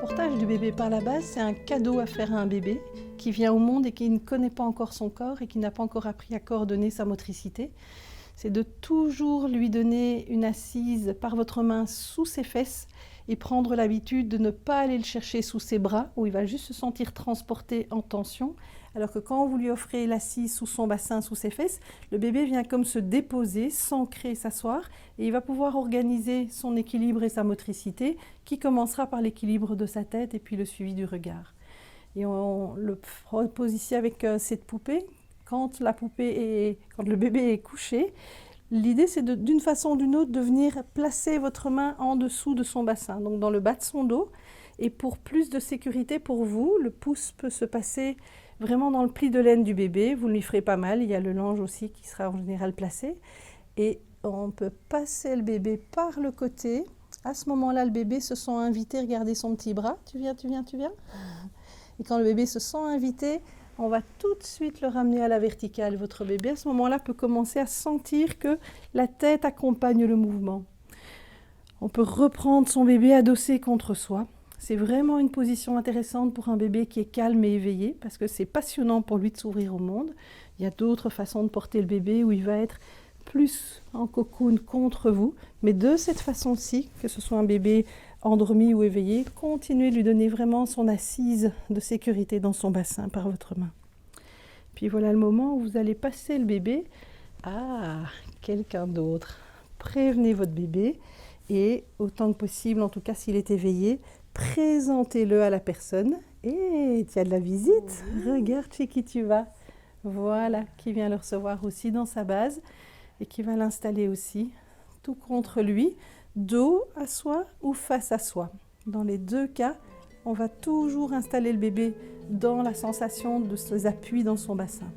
portage du bébé par la base, c'est un cadeau à faire à un bébé qui vient au monde et qui ne connaît pas encore son corps et qui n'a pas encore appris à coordonner sa motricité. C'est de toujours lui donner une assise par votre main sous ses fesses et prendre l'habitude de ne pas aller le chercher sous ses bras où il va juste se sentir transporté en tension. Alors que quand vous lui offrez l'assise sous son bassin, sous ses fesses, le bébé vient comme se déposer, s'ancrer, s'asseoir et il va pouvoir organiser son équilibre et sa motricité qui commencera par l'équilibre de sa tête et puis le suivi du regard. Et on le propose ici avec cette poupée. Quand le bébé est couché, l'idée c'est d'une façon ou d'une autre de venir placer votre main en dessous de son bassin, donc dans le bas de son dos. Et pour plus de sécurité pour vous, le pouce peut se passer vraiment dans le pli de laine du bébé. Vous ne lui ferez pas mal, il y a le lange aussi qui sera en général placé. Et on peut passer le bébé par le côté. À ce moment-là, le bébé se sent invité, regardez son petit bras. Tu viens. Et quand le bébé se sent invité, on va tout de suite le ramener à la verticale. Votre bébé, à ce moment-là, peut commencer à sentir que la tête accompagne le mouvement. On peut reprendre son bébé adossé contre soi. C'est vraiment une position intéressante pour un bébé qui est calme et éveillé, parce que c'est passionnant pour lui de s'ouvrir au monde. Il y a d'autres façons de porter le bébé où il va être plus en cocoon contre vous, mais de cette façon-ci, que ce soit un bébé endormi ou éveillé, continuez de lui donner vraiment son assise de sécurité dans son bassin par votre main. Puis voilà le moment où vous allez passer le bébé à quelqu'un d'autre. Prévenez votre bébé et autant que possible, en tout cas s'il est éveillé, présentez-le à la personne. Et tu as de la visite, regarde chez qui tu vas. Voilà, qui vient le recevoir aussi dans sa base et qui va l'installer aussi tout contre lui, dos à soi ou face à soi. Dans les deux cas, on va toujours installer le bébé dans la sensation de ses appuis dans son bassin.